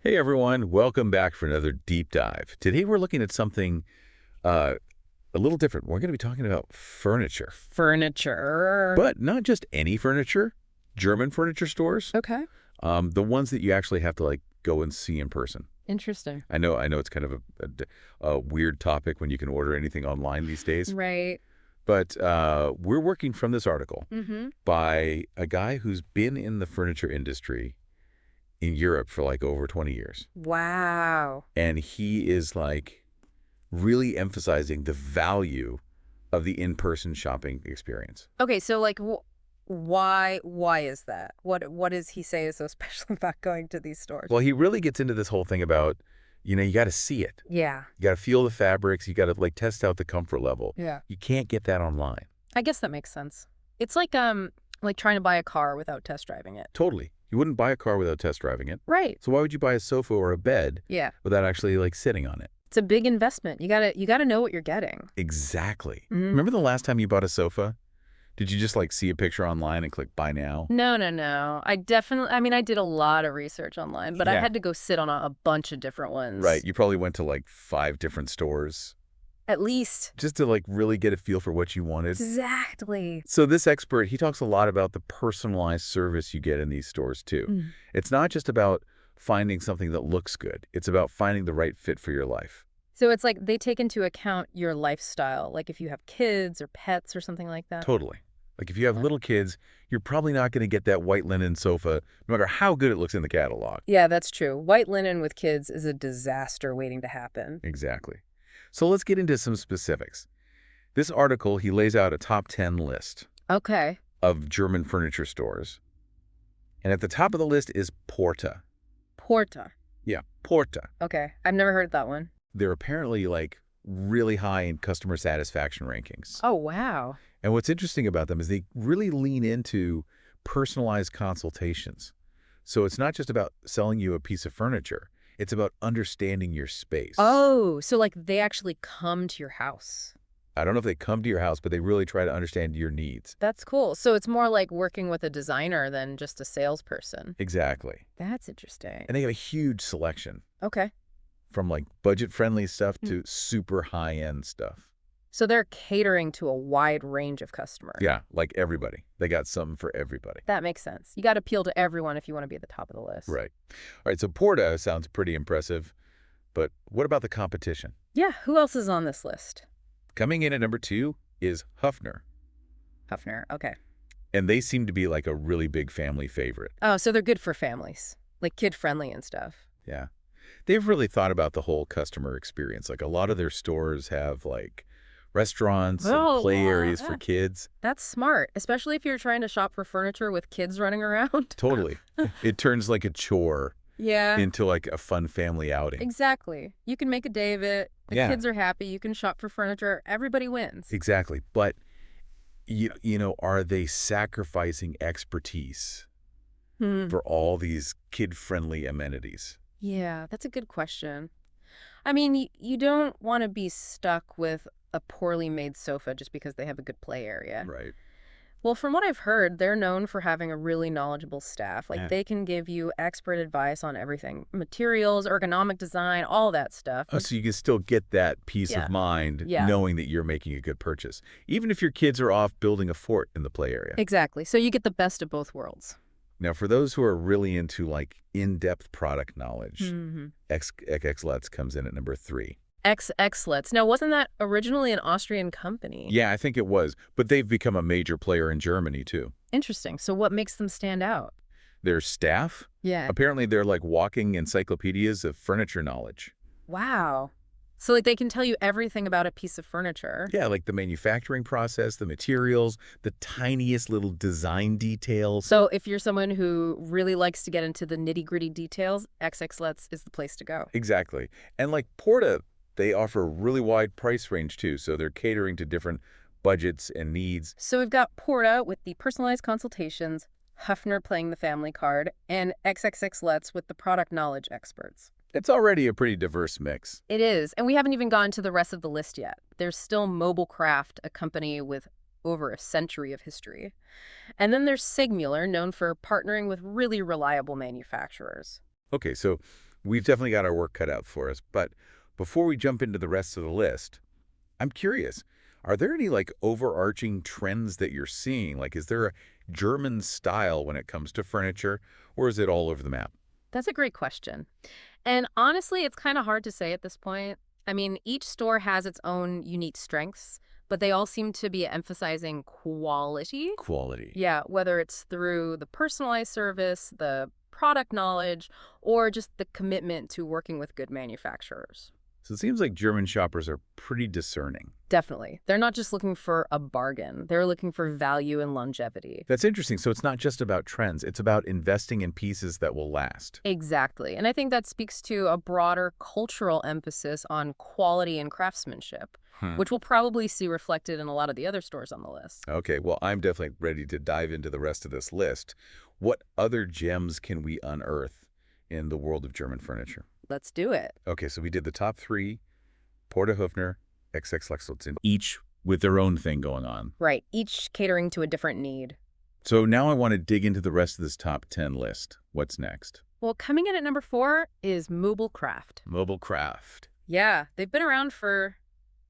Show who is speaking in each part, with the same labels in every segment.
Speaker 1: Hey everyone, welcome back for another deep dive. Today we're looking at something uh, a little different. We're going to be talking about furniture.
Speaker 2: Furniture.
Speaker 1: But not just any furniture, German furniture stores,
Speaker 2: Okay.
Speaker 1: the ones that you actually have to go and see in person.
Speaker 2: Interesting.
Speaker 1: I know it's kind of a weird topic when you can order anything online these days.
Speaker 2: Right.
Speaker 1: But we're working from this article
Speaker 2: Mm-hmm.
Speaker 1: by a guy who's been in the furniture industry in Europe for over 20 years.
Speaker 2: Wow.
Speaker 1: And he is really emphasizing the value of the in-person shopping experience.
Speaker 2: Okay, so why is that? What does he say is so special about going to these stores?
Speaker 1: Well, he really gets into this whole thing about, you got to see it.
Speaker 2: Yeah.
Speaker 1: You got to feel the fabrics. You got to test out the comfort level.
Speaker 2: Yeah.
Speaker 1: You can't get that online.
Speaker 2: I guess that makes sense. It's like trying to buy a car without test driving it.
Speaker 1: Totally. You wouldn't buy a car without test driving it.
Speaker 2: Right.
Speaker 1: So why would you buy a sofa or a bed
Speaker 2: Yeah.
Speaker 1: without actually sitting on it?
Speaker 2: It's a big investment. You gotta know what you're getting.
Speaker 1: Exactly.
Speaker 2: Mhm.
Speaker 1: Remember the last time you bought a sofa? Did you just see a picture online and click buy now?
Speaker 2: No. I did a lot of research online, but I
Speaker 1: Yeah.
Speaker 2: had to go sit on a bunch of different ones.
Speaker 1: Right. You probably went to 5 different stores
Speaker 2: At least.
Speaker 1: just to really get a feel for what you wanted.
Speaker 2: Exactly.
Speaker 1: So this expert, he talks a lot about the personalized service you get in these stores too.
Speaker 2: Mm.
Speaker 1: It's not just about finding something that looks good. It's about finding the right fit for your life.
Speaker 2: So it's like they take into account your lifestyle, like if you have kids or pets or something like that.
Speaker 1: Totally. If you have little kids, you're probably not going to get that white linen sofa, no matter how good it looks in the catalog.
Speaker 2: Yeah, that's true. White linen with kids is a disaster waiting to happen.
Speaker 1: Exactly. So let's get into some specifics. This article, he lays out a top 10 list
Speaker 2: Okay.
Speaker 1: of German furniture stores. And at the top of the list is Porta.
Speaker 2: Porta.
Speaker 1: Yeah, Porta.
Speaker 2: Okay. I've never heard that one.
Speaker 1: They're apparently really high in customer satisfaction rankings.
Speaker 2: Oh, wow.
Speaker 1: And what's interesting about them is they really lean into personalized consultations. So it's not just about selling you a piece of furniture. It's about understanding your space.
Speaker 2: Oh, so they actually come to your house.
Speaker 1: I don't know if they come to your house, but they really try to understand your needs.
Speaker 2: That's cool. So it's more like working with a designer than just a salesperson.
Speaker 1: Exactly.
Speaker 2: That's interesting.
Speaker 1: And they have a huge selection
Speaker 2: Okay.
Speaker 1: from budget-friendly stuff to super high-end stuff.
Speaker 2: So they're catering to a wide range of customers.
Speaker 1: Yeah, everybody. They got something for everybody.
Speaker 2: That makes sense. You got to appeal to everyone if you want to be at the top of the list.
Speaker 1: Right. All right, so Porta sounds pretty impressive, but what about the competition?
Speaker 2: Yeah. Who else is on this list?
Speaker 1: Coming in at number 2 is Höffner,
Speaker 2: Höffner. Okay.
Speaker 1: and they seem to be a really big family favorite.
Speaker 2: Oh, so they're good for families, like kid-friendly and stuff.
Speaker 1: Yeah. They've really thought about the whole customer experience. A lot of their stores have restaurants and play areas for kids.
Speaker 2: That's smart, especially if you're trying to shop for furniture with kids running around.
Speaker 1: Totally. It turns a chore
Speaker 2: Yeah.
Speaker 1: into a fun family outing.
Speaker 2: Exactly. You can make a day of it. The kids are happy. You can shop for furniture. Everybody wins.
Speaker 1: Exactly. But, are they sacrificing expertise for all these kid-friendly amenities?
Speaker 2: Yeah, that's a good question. I mean, you don't want to be stuck with a poorly made sofa just because they have a good play area.
Speaker 1: Right.
Speaker 2: Well, from what I've heard, they're known for having a really knowledgeable staff.
Speaker 1: Yeah.
Speaker 2: They can give you expert advice on everything. Materials, ergonomic design, all that stuff.
Speaker 1: Oh, so you can still get that peace
Speaker 2: Yeah.
Speaker 1: of mind
Speaker 2: Yeah.
Speaker 1: knowing that you're making a good purchase, even if your kids are off building a fort in the play area.
Speaker 2: Exactly. So you get the best of both worlds.
Speaker 1: Now, for those who are really into in-depth product knowledge,
Speaker 2: Mm-hmm.
Speaker 1: XXXLutz comes in at number 3.
Speaker 2: XXXLutz. Now, wasn't that originally an Austrian company?
Speaker 1: Yeah, I think it was, but they've become a major player in Germany too.
Speaker 2: Interesting. So what makes them stand out?
Speaker 1: Their staff,
Speaker 2: Yeah.
Speaker 1: apparently they're walking encyclopedias of furniture knowledge.
Speaker 2: Wow. So they can tell you everything about a piece of furniture.
Speaker 1: Yeah, the manufacturing process, the materials, the tiniest little design details.
Speaker 2: So if you're someone who really likes to get into the nitty-gritty details, XXLutz is the place to go.
Speaker 1: Exactly. And Porta, they offer a really wide price range too, so they're catering to different budgets and needs.
Speaker 2: So we've got Porta with the personalized consultations, Höffner playing the family card, and XXXLutz with the product knowledge experts.
Speaker 1: It's already a pretty diverse mix.
Speaker 2: It is, and we haven't even gone to the rest of the list yet. There's still Möbel, a company with over a century of history. And then there's Sigmuller, known for partnering with really reliable manufacturers.
Speaker 1: Okay, so We've definitely got our work cut out for us. But before we jump into the rest of the list, I'm curious, are there any like overarching trends that you're seeing? Like, is there a German style when it comes to furniture, or is it all over the map?
Speaker 2: That's a great question. And honestly, it's kind of hard to say at this point. I mean, each store has its own unique strengths, but they all seem to be emphasizing quality.
Speaker 1: Quality.
Speaker 2: Yeah, whether it's through the personalized service, the product knowledge, or just the commitment to working with good manufacturers.
Speaker 1: So it seems like German shoppers are pretty discerning.
Speaker 2: Definitely. They're not just looking for a bargain. They're looking for value and longevity.
Speaker 1: That's interesting. So it's not just about trends. It's about investing in pieces that will last.
Speaker 2: Exactly. And I think that speaks to a broader cultural emphasis on quality and craftsmanship, which we'll probably see reflected in a lot of the other stores on the list.
Speaker 1: Okay, well, I'm definitely ready to dive into the rest of this list. What other gems can we unearth in the world of German furniture?
Speaker 2: Let's do it.
Speaker 1: Okay, so we did the top three, Porta, Höffner, XXXLutz, and each with their own thing going on.
Speaker 2: Right. Each catering to a different need.
Speaker 1: So now I want to dig into the rest of this top 10 list. What's next?
Speaker 2: Well, coming in at number 4 is Möbel.
Speaker 1: Mobile craft.
Speaker 2: Yeah, they've been around for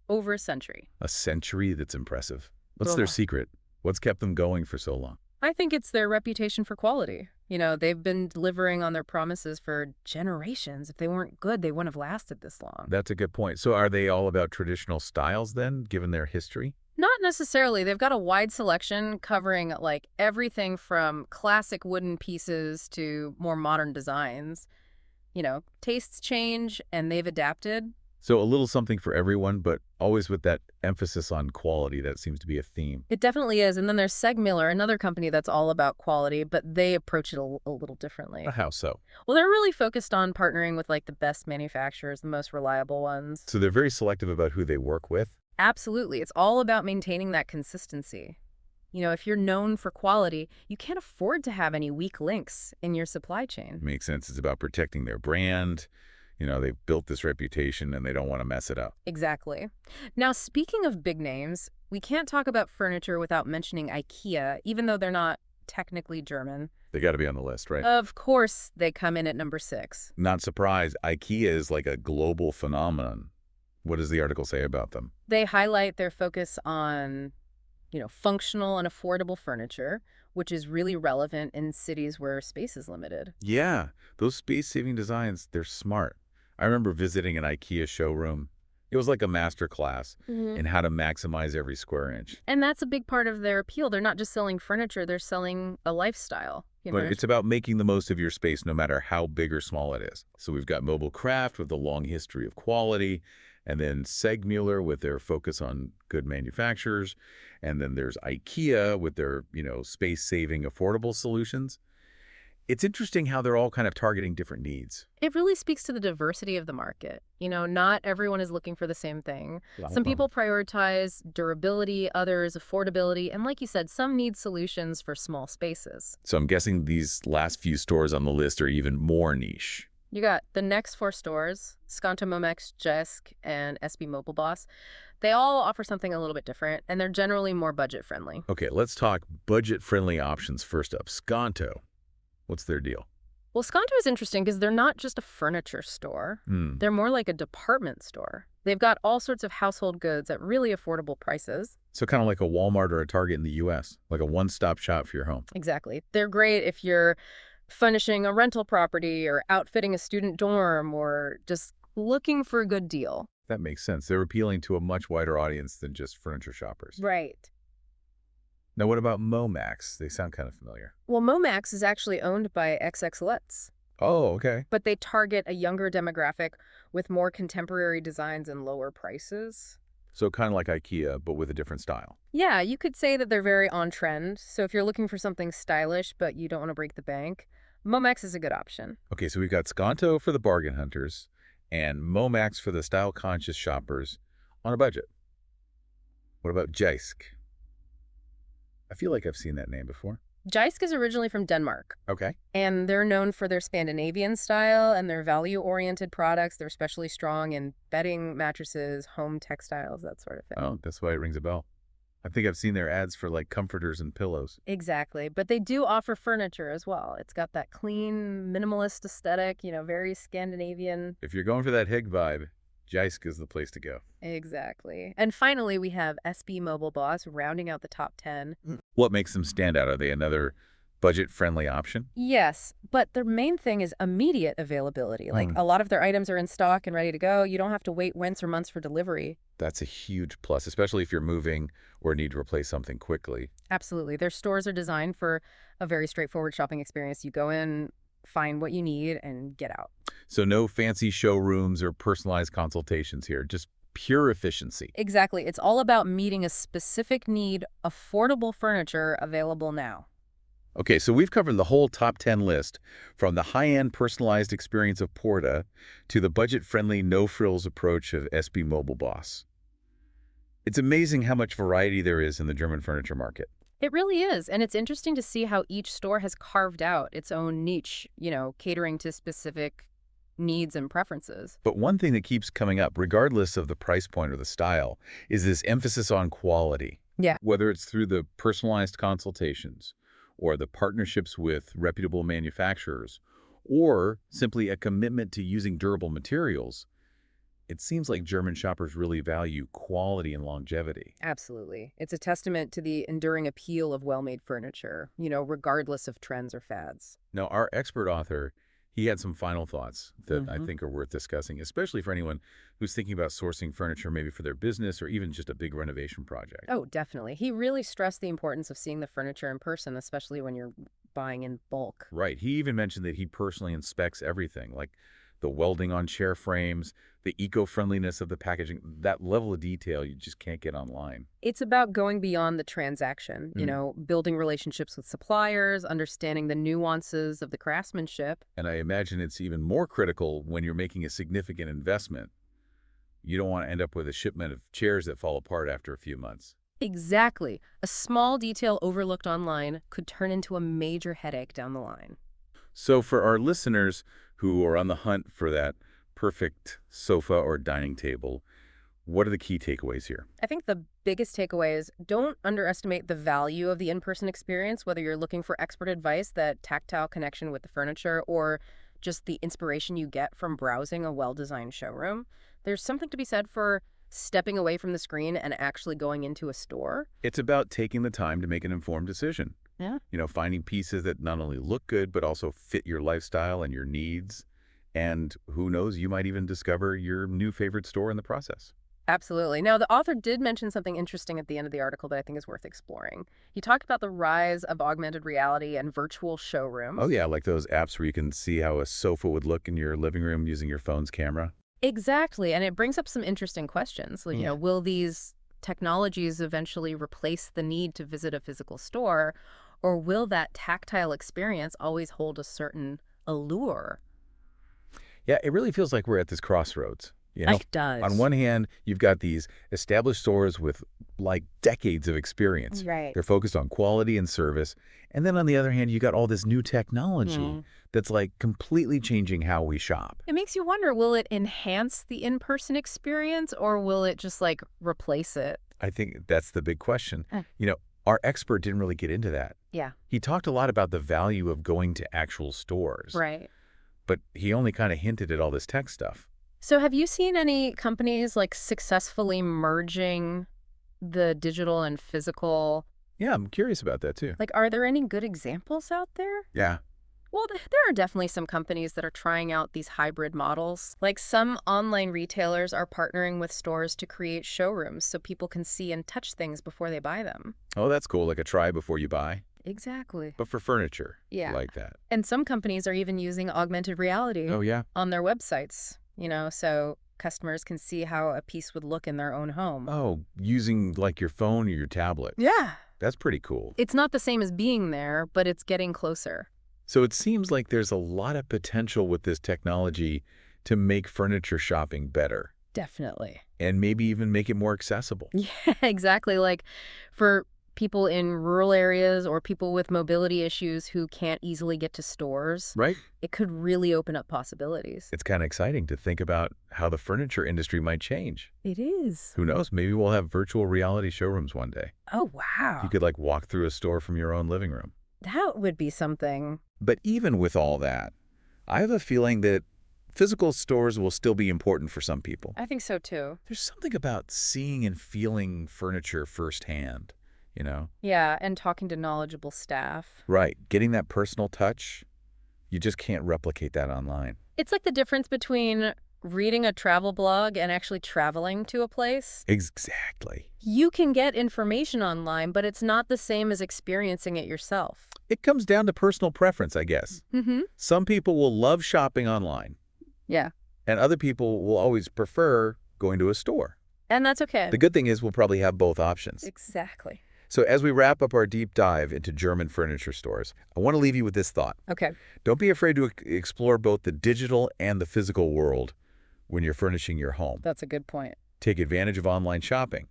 Speaker 2: over a century.
Speaker 1: A century? That's impressive. What's their
Speaker 2: Ugh.
Speaker 1: secret? What's kept them going for so long?
Speaker 2: I think it's their reputation for quality. You know, they've been delivering on their promises for generations. If they weren't good, they wouldn't have lasted this long.
Speaker 1: That's a good point. So are they all about traditional styles then, given their history?
Speaker 2: Not necessarily. They've got a wide selection covering like everything from classic wooden pieces to more modern designs. You know, tastes change and they've adapted.
Speaker 1: So a little something for everyone, but always with that emphasis on quality. That seems to be a theme.
Speaker 2: It definitely is. And then there's Segmuller, another company that's all about quality, but they approach it a little differently.
Speaker 1: How so?
Speaker 2: Well, they're really focused on partnering with like the best manufacturers, the most reliable ones.
Speaker 1: So they're very selective about who they work with?
Speaker 2: Absolutely. It's all about maintaining that consistency. You know, if you're known for quality, you can't afford to have any weak links in your supply chain.
Speaker 1: Makes sense. It's about protecting their brand. You know, they've built this reputation and they don't want to mess it up.
Speaker 2: Exactly. Now, speaking of big names, we can't talk about furniture without mentioning IKEA, even though they're not technically German.
Speaker 1: They got to be on the list, right?
Speaker 2: Of course, they come in at number 6.
Speaker 1: Not surprised. IKEA is like a global phenomenon. What does the article say about them?
Speaker 2: They highlight their focus on, you know, functional and affordable furniture, which is really relevant in cities where space is limited.
Speaker 1: Yeah, those space-saving designs, they're smart. I remember visiting an IKEA showroom. It was like a master class in how to maximize every square inch.
Speaker 2: And that's a big part of their appeal. They're not just selling furniture, they're selling a lifestyle. You
Speaker 1: But
Speaker 2: know?
Speaker 1: it's about making the most of your space no matter how big or small it is. So we've got Mobile Craft with a long history of quality, and then Segmuller with their focus on good manufacturers, and then there's IKEA with their, space-saving affordable solutions. It's interesting how they're all kind of targeting different needs.
Speaker 2: It really speaks to the diversity of the market. You know, not everyone is looking for the same thing. Some people prioritize durability, others affordability, and like you said, some need solutions for small spaces.
Speaker 1: So I'm guessing these last few stores on the list are even more niche.
Speaker 2: You got the next 4 stores, Skanto Momex, Jesk, and SB Mobile Boss. They all offer something a little bit different, and they're generally more budget-friendly.
Speaker 1: Okay, let's talk budget-friendly options first up. Skanto. What's their deal?
Speaker 2: Well, Skanto is interesting because they're not just a furniture store. They're more like a department store. They've got all sorts of household goods at really affordable prices.
Speaker 1: So kind of like a Walmart or a Target in the U.S., like a one-stop shop for your home.
Speaker 2: Exactly. They're great if you're furnishing a rental property or outfitting a student dorm or just looking for a good deal.
Speaker 1: That makes sense. They're appealing to a much wider audience than just furniture shoppers.
Speaker 2: Right.
Speaker 1: Now, what about Momax? They sound kind of familiar.
Speaker 2: Well, Momax is actually owned by XXXLutz,
Speaker 1: Oh, okay.
Speaker 2: but they target a younger demographic with more contemporary designs and lower prices.
Speaker 1: So kind of like IKEA, but with a different style.
Speaker 2: Yeah, you could say that they're very on trend. So if you're looking for something stylish but you don't want to break the bank, Momax is a good option.
Speaker 1: Okay, so we've got Skanto for the bargain hunters and Momax for the style-conscious shoppers on a budget. What about Jysk? I feel like I've seen that name before.
Speaker 2: Jysk is originally from Denmark,
Speaker 1: Okay.
Speaker 2: and they're known for their Scandinavian style and their value-oriented products. They're especially strong in bedding, mattresses, home textiles, that sort of thing.
Speaker 1: Oh, that's why it rings a bell. I think I've seen their ads for like comforters and pillows.
Speaker 2: Exactly. But they do offer furniture as well. It's got that clean, minimalist aesthetic, very Scandinavian.
Speaker 1: If you're going for that Hig vibe, Jysk is the place to go.
Speaker 2: Exactly. And finally, we have SB Mobile Boss rounding out the top 10.
Speaker 1: What makes them stand out? Are they another budget-friendly option?
Speaker 2: Yes, but their main thing is immediate availability. Like a lot of their items are in stock and ready to go. You don't have to wait weeks or months for delivery.
Speaker 1: That's a huge plus, especially if you're moving or need to replace something quickly.
Speaker 2: Absolutely. Their stores are designed for a very straightforward shopping experience. You go in, find what you need, and get out.
Speaker 1: So no fancy showrooms or personalized consultations here, just pure efficiency.
Speaker 2: Exactly. It's all about meeting a specific need, affordable furniture available now.
Speaker 1: Okay, so we've covered the whole top 10 list, from the high-end personalized experience of Porta to the budget-friendly, no-frills approach of SB Mobile Boss. It's amazing how much variety there is in the German furniture market.
Speaker 2: It really is. And it's interesting to see how each store has carved out its own niche, catering to specific needs and preferences.
Speaker 1: But one thing that keeps coming up, regardless of the price point or the style, is this emphasis on quality.
Speaker 2: Yeah.
Speaker 1: Whether it's through the personalized consultations or the partnerships with reputable manufacturers, or simply a commitment to using durable materials, it seems like German shoppers really value quality and longevity.
Speaker 2: Absolutely. It's a testament to the enduring appeal of well-made furniture, regardless of trends or fads.
Speaker 1: Now, our expert author, he had some final thoughts that I
Speaker 2: Mhm.
Speaker 1: think are worth discussing, especially for anyone who's thinking about sourcing furniture maybe for their business or even just a big renovation project.
Speaker 2: Oh, definitely. He really stressed the importance of seeing the furniture in person, especially when you're buying in bulk.
Speaker 1: Right. He even mentioned that he personally inspects everything, like the welding on chair frames, the eco-friendliness of the packaging. That level of detail you just can't get online.
Speaker 2: It's about going beyond the transaction, building relationships with suppliers, understanding the nuances of the craftsmanship.
Speaker 1: And I imagine it's even more critical when you're making a significant investment. You don't want to end up with a shipment of chairs that fall apart after a few months.
Speaker 2: Exactly. A small detail overlooked online could turn into a major headache down the line.
Speaker 1: So for our listeners who are on the hunt for that perfect sofa or dining table, what are the key takeaways here?
Speaker 2: I think the biggest takeaway is don't underestimate the value of the in-person experience, whether you're looking for expert advice, that tactile connection with the furniture, or just the inspiration you get from browsing a well-designed showroom. There's something to be said for stepping away from the screen and actually going into a store.
Speaker 1: It's about taking the time to make an informed decision.
Speaker 2: Yeah.
Speaker 1: Finding pieces that not only look good, but also fit your lifestyle and your needs. And who knows, you might even discover your new favorite store in the process.
Speaker 2: Absolutely. Now, the author did mention something interesting at the end of the article that I think is worth exploring. He talked about the rise of augmented reality and virtual showrooms.
Speaker 1: Oh yeah, like those apps where you can see how a sofa would look in your living room using your phone's camera.
Speaker 2: Exactly. And it brings up some interesting questions. Like,
Speaker 1: Yeah.
Speaker 2: will these technologies eventually replace the need to visit a physical store, or will that tactile experience always hold a certain allure?
Speaker 1: Yeah, it really feels like we're at this crossroads.
Speaker 2: It does.
Speaker 1: On one hand, you've got these established stores with like decades of experience.
Speaker 2: Right.
Speaker 1: They're focused on quality and service. And then on the other hand, you got all this new technology that's like completely changing how we shop.
Speaker 2: It makes you wonder, will it enhance the in-person experience, or will it just replace it?
Speaker 1: I think that's the big question.
Speaker 2: Uh.
Speaker 1: Our expert didn't really get into that.
Speaker 2: Yeah.
Speaker 1: He talked a lot about the value of going to actual stores.
Speaker 2: Right.
Speaker 1: But he only kind of hinted at all this tech stuff.
Speaker 2: So have you seen any companies successfully merging the digital and physical?
Speaker 1: Yeah, I'm curious about that too.
Speaker 2: Are there any good examples out there?
Speaker 1: Yeah.
Speaker 2: Well, there are definitely some companies that are trying out these hybrid models. Some online retailers are partnering with stores to create showrooms so people can see and touch things before they buy them.
Speaker 1: Oh, that's cool. Like a try before you buy.
Speaker 2: Exactly.
Speaker 1: But for furniture.
Speaker 2: Yeah.
Speaker 1: Like that.
Speaker 2: And some companies are even using augmented reality
Speaker 1: Oh, yeah.
Speaker 2: on their websites, so customers can see how a piece would look in their own home.
Speaker 1: Oh, using like your phone or your tablet.
Speaker 2: Yeah.
Speaker 1: That's pretty cool.
Speaker 2: It's not the same as being there, but it's getting closer.
Speaker 1: So it seems like there's a lot of potential with this technology to make furniture shopping better.
Speaker 2: Definitely.
Speaker 1: And maybe even make it more accessible.
Speaker 2: Yeah, exactly. For people in rural areas or people with mobility issues who can't easily get to stores.
Speaker 1: Right?
Speaker 2: It could really open up possibilities.
Speaker 1: It's kind of exciting to think about how the furniture industry might change.
Speaker 2: It is.
Speaker 1: Who knows? Maybe we'll have virtual reality showrooms one day.
Speaker 2: Oh, wow.
Speaker 1: You could like walk through a store from your own living room.
Speaker 2: That would be something.
Speaker 1: But even with all that, I have a feeling that physical stores will still be important for some people.
Speaker 2: I think so, too.
Speaker 1: There's something about seeing and feeling furniture firsthand, you know?
Speaker 2: Yeah, and talking to knowledgeable staff.
Speaker 1: Right. Getting that personal touch, you just can't replicate that online.
Speaker 2: It's like the difference between reading a travel blog and actually traveling to a place.
Speaker 1: Exactly.
Speaker 2: You can get information online, but it's not the same as experiencing it yourself.
Speaker 1: It comes down to personal preference, I guess.
Speaker 2: Mm-hmm.
Speaker 1: Some people will love shopping online,
Speaker 2: Yeah.
Speaker 1: and other people will always prefer going to a store.
Speaker 2: And that's okay.
Speaker 1: The good thing is we'll probably have both options.
Speaker 2: Exactly.
Speaker 1: So as we wrap up our deep dive into German furniture stores, I want to leave you with this thought.
Speaker 2: Okay.
Speaker 1: Don't be afraid to explore both the digital and the physical world when you're furnishing your home.
Speaker 2: That's a good point.
Speaker 1: Take advantage of online shopping,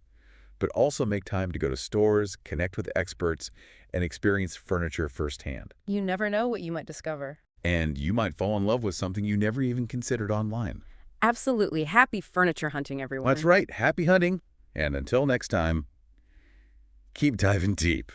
Speaker 1: but also make time to go to stores, connect with experts, and experience furniture firsthand.
Speaker 2: You never know what you might discover.
Speaker 1: And you might fall in love with something you never even considered online.
Speaker 2: Absolutely. Happy furniture hunting, everyone.
Speaker 1: That's right. Happy hunting. And until next time, keep diving deep.